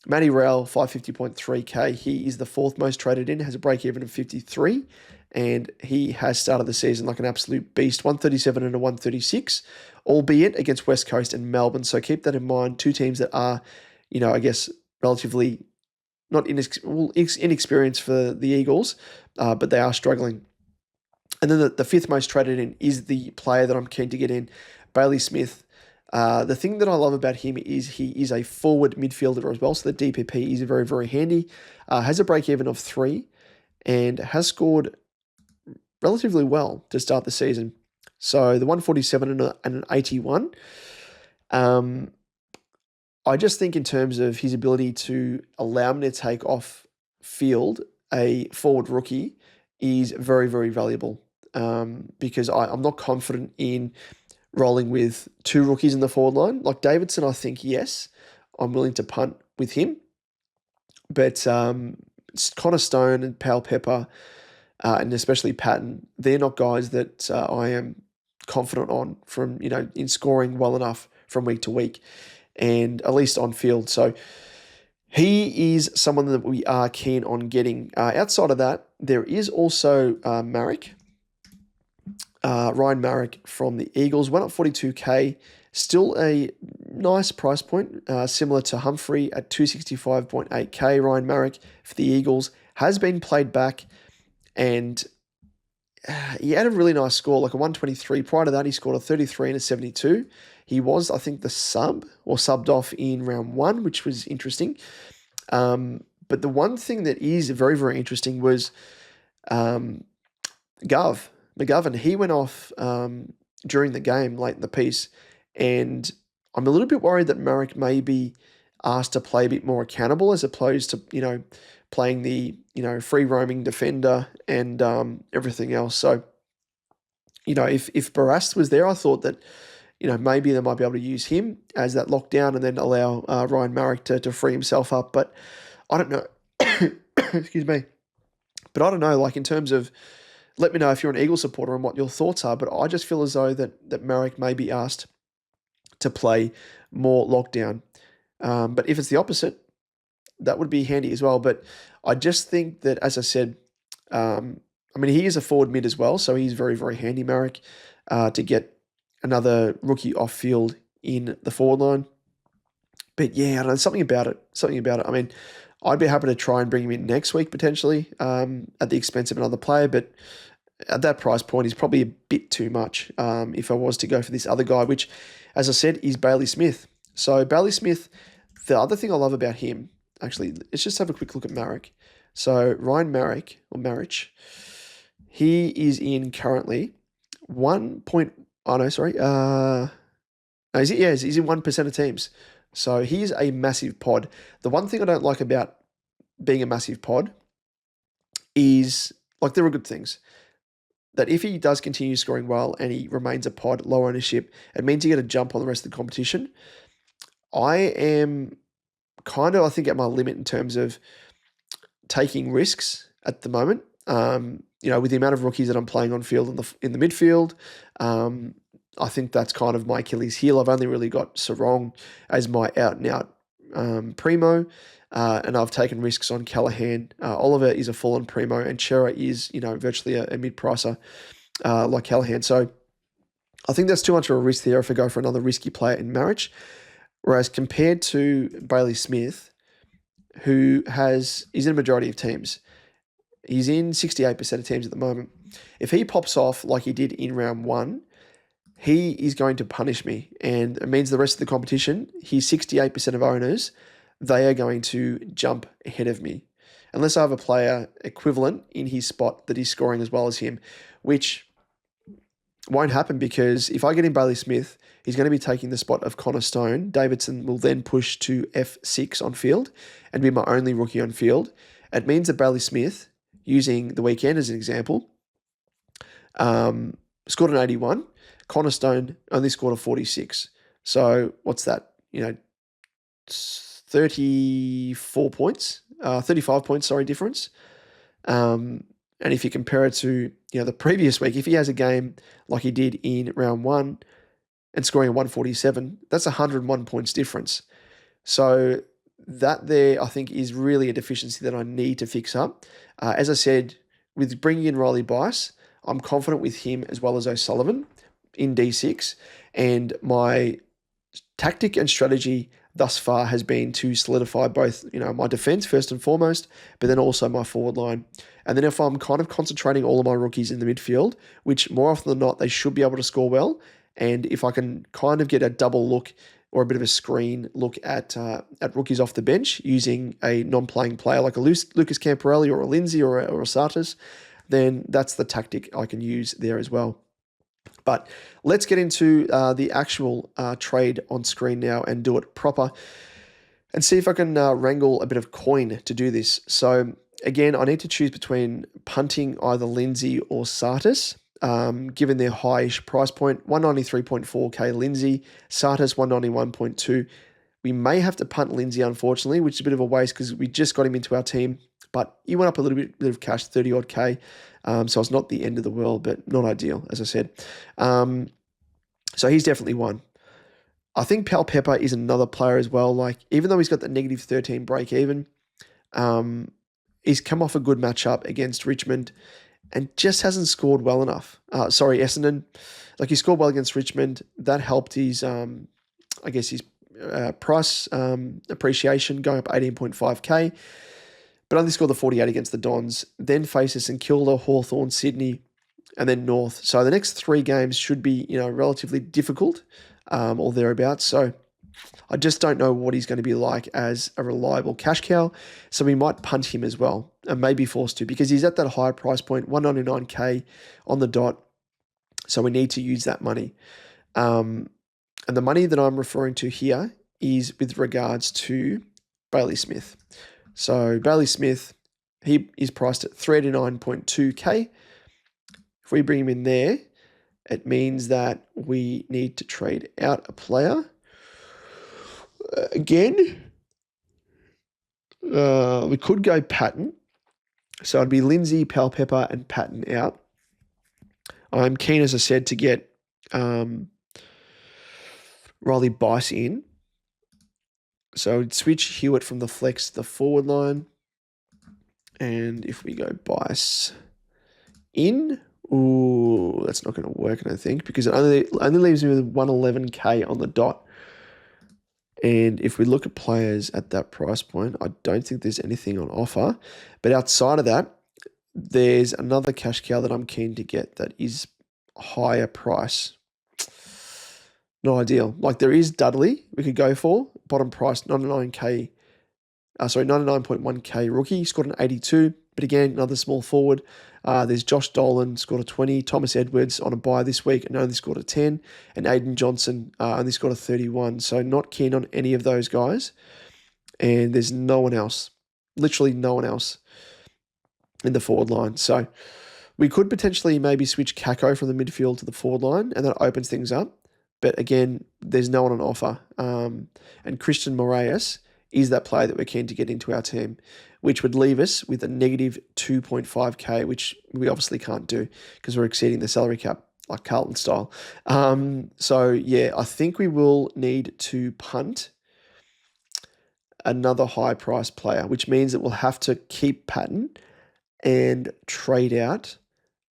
Matty Rowell, 550.3k. He is the fourth most traded in, has a break even of 53, and he has started the season like an absolute beast. 137 and a 136, albeit against West Coast and Melbourne. So keep that in mind. Two teams that are, I guess, relatively not inexperienced for the Eagles, but they are struggling. And then the fifth most traded in is the player that I'm keen to get in, Bailey Smith. The thing that I love about him is he is a forward midfielder as well, so the DPP is very, very handy. Has a break-even of 3 and has scored relatively well to start the season. So the 147 and an 81. I just think in terms of his ability to allow me to take off field a forward rookie is very, very valuable, because I'm not confident in rolling with two rookies in the forward line. Like Davidson, I think, yes, I'm willing to punt with him. But Connor Stone and Pal Pepper, and especially Patton, they're not guys that I am confident on from, in scoring well enough from week to week, and at least on field. So he is someone that we are keen on getting. Outside of that, there is also Marek. Ryan Marek from the Eagles, went up 42k, still a nice price point, similar to Humphrey at 265.8k. Ryan Marek for the Eagles has been played back, and he had a really nice score, like a 123. Prior to that, he scored a 33 and a 72. He was, I think, the subbed off in round 1, which was interesting. But the one thing that is very, very interesting was McGovern. He went off during the game, late in the piece, and I'm a little bit worried that Marek may be asked to play a bit more accountable as opposed to, playing the, free roaming defender and everything else. So, if Barras was there, I thought that, maybe they might be able to use him as that lockdown and then allow Ryan Marek to free himself up. But I don't know. Excuse me. But I don't know, like in terms of, let me know if you're an Eagles supporter and what your thoughts are. But I just feel as though that Marek may be asked to play more lockdown. But if it's the opposite, that would be handy as well. But I just think that, as I said, he is a forward mid as well, so he's very, very handy, Marek, to get another rookie off field in the forward line. But yeah, I don't know, something about it. I mean, I'd be happy to try and bring him in next week potentially, at the expense of another player, but at that price point, he's probably a bit too much if I was to go for this other guy, which, as I said, is Bailey Smith. So Bailey Smith, the other thing I love about him, actually, let's just have a quick look at Marek. So Ryan Marek, he is in currently he's in 1% of teams. So he's a massive pod. The one thing I don't like about being a massive pod is, like, there are good things. That if he does continue scoring well and he remains a pod, low ownership, it means you get a jump on the rest of the competition. I am kind of, I think, at my limit in terms of taking risks at the moment. With the amount of rookies that I'm playing on field in the midfield, I think that's kind of my Achilles heel. I've only really got Sarong as my out-and-out primo, and I've taken risks on Callahan. Oliver is a full-on primo, and Chera is, virtually a mid-pricer like Callahan. So I think that's too much of a risk there if I go for another risky player in Marriage. Whereas compared to Bailey Smith, who is in a majority of teams, he's in 68% of teams at the moment. If he pops off like he did in round 1, he is going to punish me, and it means the rest of the competition, he's 68% of owners, they are going to jump ahead of me. Unless I have a player equivalent in his spot that he's scoring as well as him, which won't happen because if I get in Bailey Smith, he's going to be taking the spot of Connor Stone. Davidson will then push to F6 on field and be my only rookie on field. It means that Bailey Smith, using the weekend as an example, scored an 81. Connor Stone only scored a 46. So what's that? 35 points, difference. And if you compare it to, the previous week, if he has a game like he did in round 1 and scoring a 147, that's 101 points difference. So that there, I think, is really a deficiency that I need to fix up. As I said, with bringing in Riley Bice, I'm confident with him as well as O'Sullivan in D6. And my tactic and strategy thus far has been to solidify both, my defense first and foremost, but then also my forward line. And then if I'm kind of concentrating all of my rookies in the midfield, which more often than not, they should be able to score well. And if I can kind of get a double look or a bit of a screen look at rookies off the bench using a non-playing player like a Lucas Camporelli or a Lindsay or a Sartis, then that's the tactic I can use there as well. But let's get into the actual trade on screen now and do it proper and see if I can wrangle a bit of coin to do this. So again, I need to choose between punting either Lindsay or Sartis, given their high-ish price point, 193.4k Lindsay, Sartis 191.2. We may have to punt Lindsay, unfortunately, which is a bit of a waste because we just got him into our team, but he went up a little bit of cash, 30-odd K. So it's not the end of the world, but not ideal, as I said. So he's definitely one. I think Pal Pepper is another player as well. Like, even though he's got the negative 13 break even, he's come off a good matchup against Richmond and just hasn't scored well enough. Essendon. Like, he scored well against Richmond. That helped his, his price appreciation, going up 18.5k. But only scored the 48 against the Dons, then faces St Kilda, Hawthorn, Sydney, and then North. So the next 3 games should be, relatively difficult or thereabouts. So I just don't know what he's going to be like as a reliable cash cow. So we might punt him as well and may be forced to because he's at that higher price point, 199k on the dot. So we need to use that money. And the money that I'm referring to here is with regards to Bailey Smith. So Bailey Smith, he is priced at 389.2k. If we bring him in there, it means that we need to trade out a player. Again, we could go Patton. So it'd be Lindsay, Pal Pepper, and Patton out. I'm keen, as I said, to get Riley Bice in. So I'd switch Hewitt from the flex to the forward line. And if we go Bice in, ooh, that's not going to work, I don't think, because it only leaves me with 111k on the dot. And if we look at players at that price point, I don't think there's anything on offer. But outside of that, there's another cash cow that I'm keen to get that is higher price. Not ideal. Like, there is Dudley we could go for. Bottom price, 99.1k rookie. Scored an 82. But again, another small forward. There's Josh Dolan, scored a 20. Thomas Edwards on a bye this week and only scored a 10. And Aiden Johnson only scored a 31. So not keen on any of those guys. And there's no one else. Literally no one else in the forward line. So we could potentially maybe switch Kako from the midfield to the forward line, and that opens things up. But again, there's no one on offer. And Christian Moraes is that player that we're keen to get into our team, which would leave us with a negative 2.5k, which we obviously can't do because we're exceeding the salary cap, like Carlton style. So yeah, I think we will need to punt another high price player, which means that we'll have to keep Patton and trade out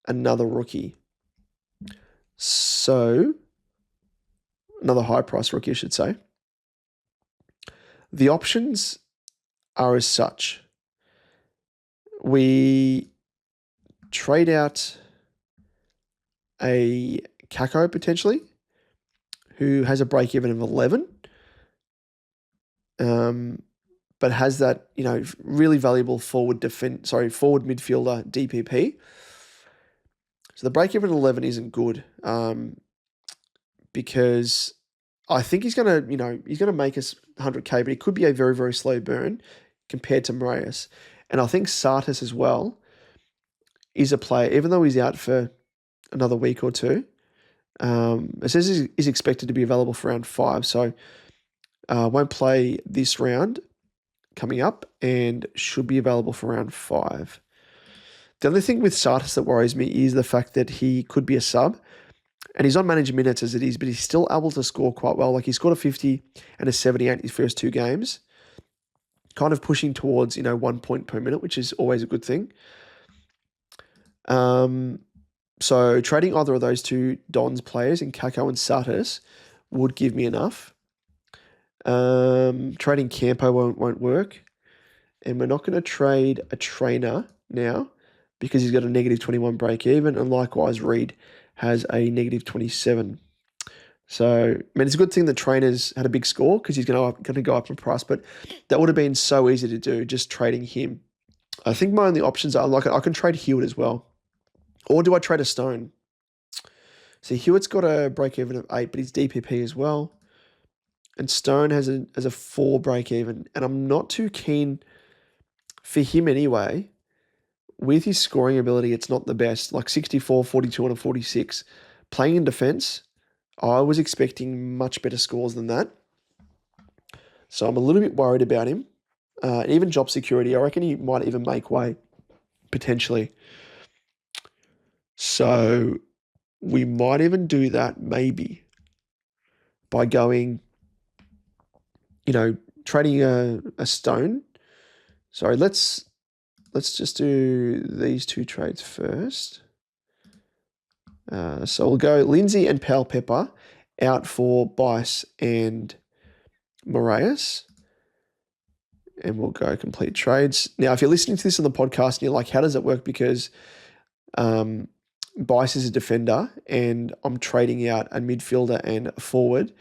another rookie. So another high price rookie, I should say. The options are as such. We trade out a Kako potentially, who has a break even of 11, but has that, really valuable forward midfielder DPP. So the break even 11 isn't good, because I think he's gonna make us 100k, but it could be a very, very slow burn compared to Moraes. And I think Sartis as well is a player, even though he's out for another week or two. It says he's expected to be available for round 5, so won't play this round coming up and should be available for round 5. The only thing with Sartis that worries me is the fact that he could be a sub, and he's on managed minutes as it is, but he's still able to score quite well. Like, he scored a 50 and a 78 in his first 2 games. kind of pushing towards, 1 point per minute, which is always a good thing. So trading either of those two Dons players in Kako and Satis would give me enough. Trading Campo won't work. And we're not going to trade a trainer now because he's got a negative 21 break even. And likewise, Reed has a negative 27. So, I mean, it's a good thing the trainer's had a big score because he's going to go up in price. But that would have been so easy to do, just trading him. I think my only options are, I can trade Hewitt as well. Or do I trade a Stone? See, Hewitt's got a break even of 8, but he's DPP as well. And Stone has a 4 break even. And I'm not too keen for him anyway. With his scoring ability, it's not the best. Like 64, 42, and a 46. Playing in defense, I was expecting much better scores than that. So I'm a little bit worried about him. Even job security, I reckon he might even make way, potentially. So we might even do that maybe by going, trading a Stone. Sorry, let's just do these two trades first. So we'll go Lindsay and Pal Pepper out for Bice and Moraes. And we'll go complete trades. Now, if you're listening to this on the podcast and you're like, how does it work? Because Bice is a defender and I'm trading out a midfielder and a forward.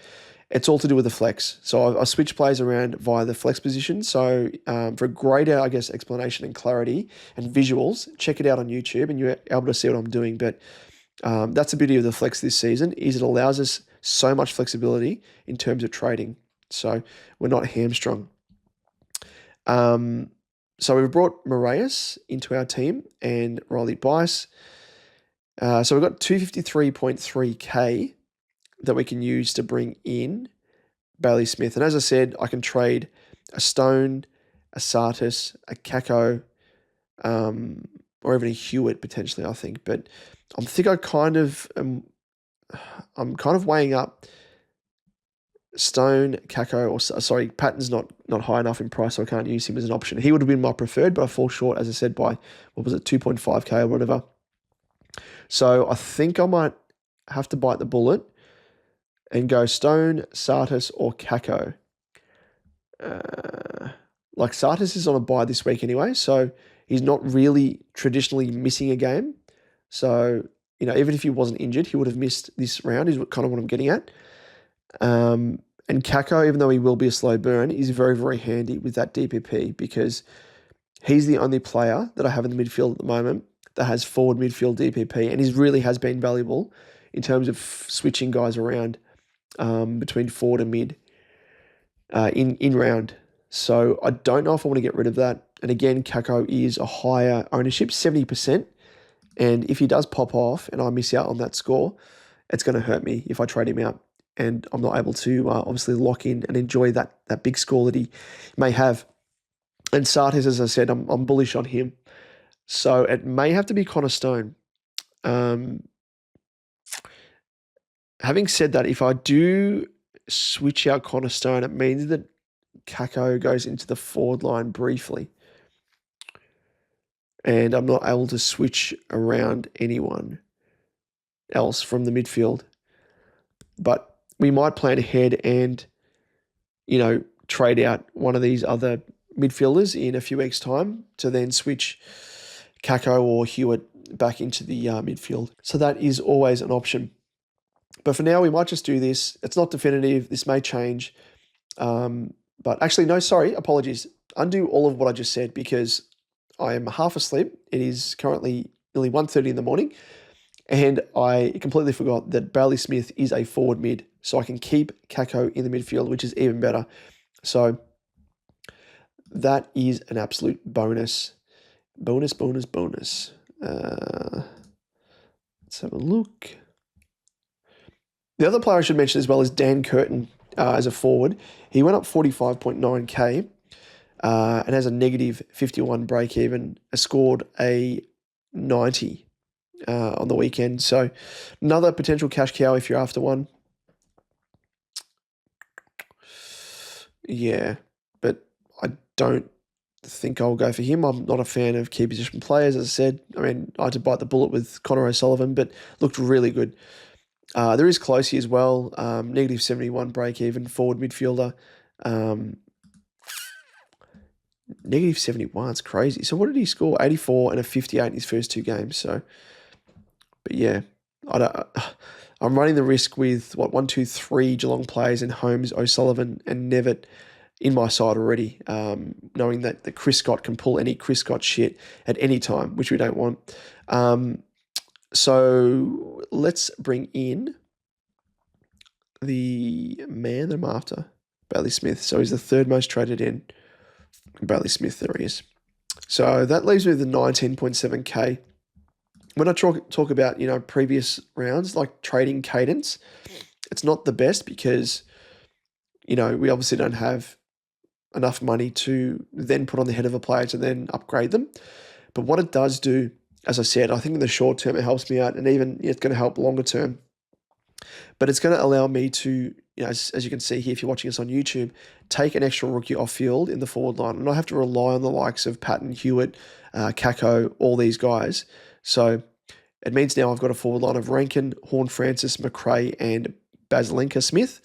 It's all to do with the flex. So I switch players around via the flex position. So for greater, explanation and clarity and visuals, check it out on YouTube and you're able to see what I'm doing. But that's the beauty of the flex this season is it allows us so much flexibility in terms of trading. So we're not hamstrung. So we've brought Moraes into our team and Riley Bice. So we've got 253.3k that we can use to bring in Bailey Smith. And as I said, I can trade a Stone, a Satis, a Kako, or even a Hewitt potentially, I think. But I think I'm kind of weighing up Stone, Kako, or Patton's not high enough in price, so I can't use him as an option. He would have been my preferred, but I fall short, as I said, by, 2.5k or whatever. So I think I might have to bite the bullet and go Stone, Satis, or Kako. Satis is on a bye this week anyway, so he's not really traditionally missing a game. So, even if he wasn't injured, he would have missed this round, is kind of what I'm getting at. And Kako, even though he will be a slow burn, is very, very handy with that DPP because he's the only player that I have in the midfield at the moment that has forward midfield DPP, and he really has been valuable in terms of switching guys around between forward and mid in round. So I don't know if I want to get rid of that. And again, Kako is a higher ownership, 70%. And if he does pop off and I miss out on that score, it's going to hurt me if I trade him out. And I'm not able to obviously lock in and enjoy that big score that he may have. And Satis, as I said, I'm bullish on him. So it may have to be Connor Stone. Having said that, if I do switch out Connor Stone, it means that Kako goes into the forward line briefly. And I'm not able to switch around anyone else from the midfield. But we might plan ahead and, trade out one of these other midfielders in a few weeks' time to then switch Kako or Hewitt back into the midfield. So that is always an option. But for now, we might just do this. It's not definitive. This may change. But actually, no, sorry, apologies. Undo all of what I just said because I am half asleep. It is currently nearly 1:30 in the morning. And I completely forgot that Bailey Smith is a forward mid. So I can keep Kako in the midfield, which is even better. So that is an absolute bonus. Bonus. Let's have a look. The other player I should mention as well is Dan Curtin as a forward. He went up 45.9k and has a negative 51 break even, scored a 90 on the weekend. So another potential cash cow if you're after one. Yeah, but I don't think I'll go for him. I'm not a fan of key position players, as I said. I mean, I had to bite the bullet with Connor O'Sullivan, but looked really good. There is Closey as well, negative 71 break-even, forward midfielder. Negative 71, it's crazy. So what did he score? 84 and a 58 in his first 2 games. So, but yeah, I'm running the risk with, 1, 2, 3 Geelong players in Holmes, O'Sullivan and Nevitt in my side already, knowing that Chris Scott can pull any Chris Scott shit at any time, which we don't want. So let's bring in the man that I'm after, Bailey Smith. So he's the 3rd most traded in. Bailey Smith, there he is. So that leaves me with the 19.7K. When I talk about, previous rounds, like trading cadence, it's not the best because, we obviously don't have enough money to then put on the head of a player to then upgrade them. But what it does do, as I said, I think in the short term it helps me out, and even it's going to help longer term. But it's going to allow me to, as you can see here, if you're watching us on YouTube, take an extra rookie off field in the forward line. And I have to rely on the likes of Patton, Hewitt, Kako, all these guys. So it means now I've got a forward line of Rankin, Horne-Francis, McRae, and Basilenka Smith,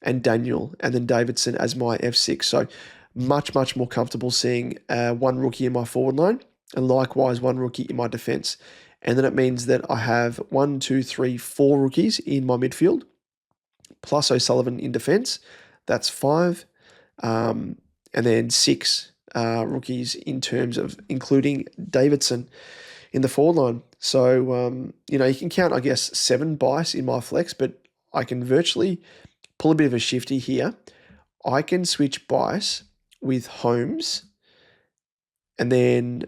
and Daniel, and then Davidson as my F6. So much, much more comfortable seeing 1 rookie in my forward line, and likewise 1 rookie in my defence. And then it means that I have 1, 2, 3, 4 rookies in my midfield, plus O'Sullivan in defence. That's 5. And then 6 rookies in terms of including Davidson in the forward line. So, you can count, I guess, 7 Bice in my flex, but I can virtually pull a bit of a shifty here. I can switch Bice with Holmes and then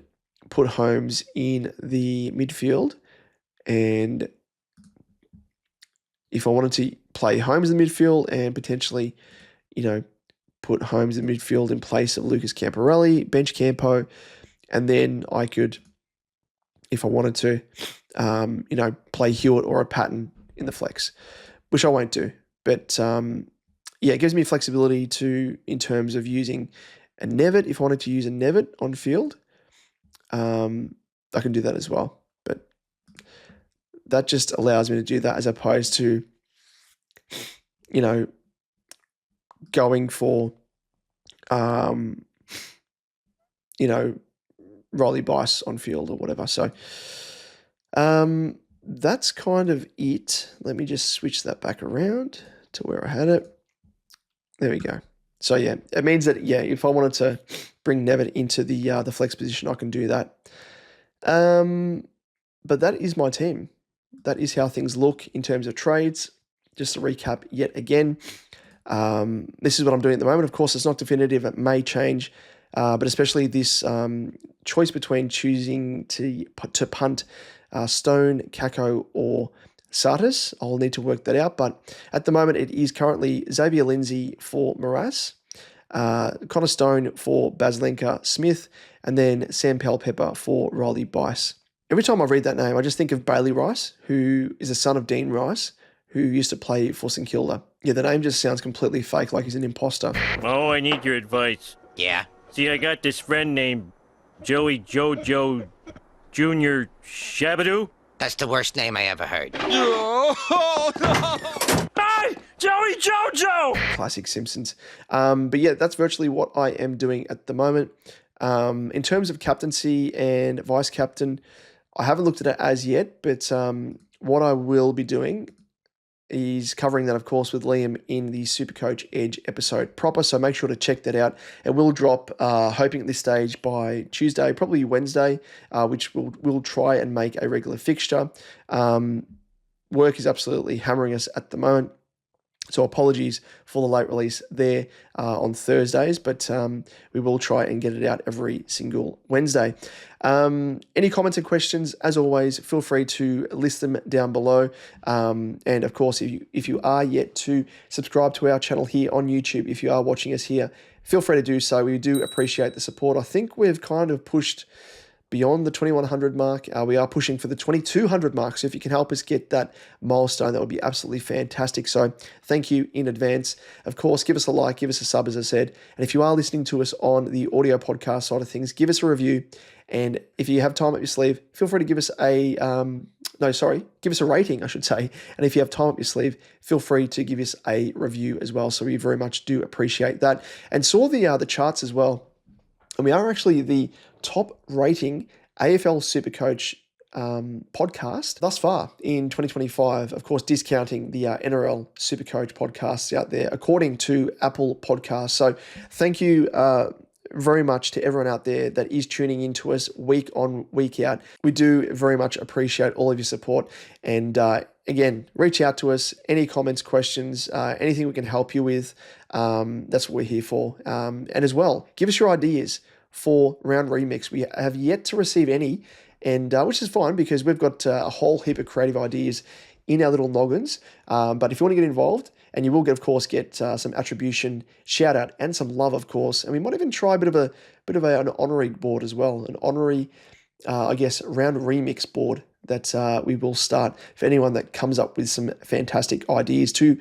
put Holmes in the midfield, and if I wanted to play Holmes in the midfield and potentially, put Holmes in midfield in place of Lucas Camporelli, bench Campo, and then I could, if I wanted to, play Hewitt or a Patton in the flex, which I won't do. But it gives me flexibility in terms of using a Nevitt. If I wanted to use a Nevitt on field, I can do that as well. But that just allows me to do that as opposed to, going for, Riley Bice on field or whatever. So that's kind of it. Let me just switch that back around to where I had it. There we go. So yeah, it means that if I wanted to bring Nevitt into the flex position, I can do that. But that is my team. That is how things look in terms of trades. Just to recap yet again, this is what I'm doing at the moment. Of course, it's not definitive. It may change, but especially this choice between choosing to punt Stone, Kako, or Sartis. I'll need to work that out. But at the moment, it is currently Xavier Lindsay for Morass, Connor Stone for Basilenka Smith, and then Sam Powell-Pepper for Riley Bice. Every time I read that name, I just think of Bailey Rice, who is the son of Dean Rice, who used to play for St Kilda. Yeah, the name just sounds completely fake, like he's an imposter. Oh, I need your advice. Yeah? See, I got this friend named Joey Jojo Jr. Shabadoo. That's the worst name I ever heard. Oh, no! Hey! Joey Jojo! Classic Simpsons. But yeah, that's virtually what I am doing at the moment. In terms of captaincy and vice captain, I haven't looked at it as yet, but what I will be doing is covering that, of course, with Liam in the SuperCoach Edge episode proper, so make sure to check that out. It will drop, hoping at this stage, by Tuesday, probably Wednesday, which we'll try and make a regular fixture. Work is absolutely hammering us at the moment, so apologies for the late release there on Thursdays, but we will try and get it out every single Wednesday. Any comments and questions, as always, feel free to list them down below. And of course, if you are yet to subscribe to our channel here on YouTube, if you are watching us here, feel free to do so. We do appreciate the support. I think we've kind of pushed beyond the 2100 mark. We are pushing for the 2200 mark. So if you can help us get that milestone, that would be absolutely fantastic. So thank you in advance. Of course, give us a like, give us a sub, as I said. And if you are listening to us on the audio podcast side of things, give us a review. And if you have time up your sleeve, feel free to give us give us a rating, I should say. And if you have time up your sleeve, feel free to give us a review as well. So we very much do appreciate that. And saw the charts as well. And we are actually the top rating AFL SuperCoach podcast thus far in 2025. Of course, discounting the NRL SuperCoach podcasts out there, according to Apple Podcasts. So thank you very much to everyone out there that is tuning into us week on, week out. We do very much appreciate all of your support. And again, reach out to us, any comments, questions, anything we can help you with. That's what we're here for. And as well, give us your ideas for round remix. We have yet to receive any, and which is fine because we've got a whole heap of creative ideas in our little noggins. But if you want to get involved, and you will get, of course, get some attribution, shout out, and some love, of course. And we might even try a bit of an honorary board as well, an honorary, round remix board that we will start for anyone that comes up with some fantastic ideas to,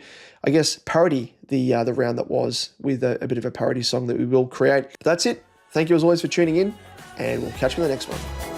parody the round that was with a bit of a parody song that we will create. But that's it. Thank you as always for tuning in, and we'll catch you in the next one.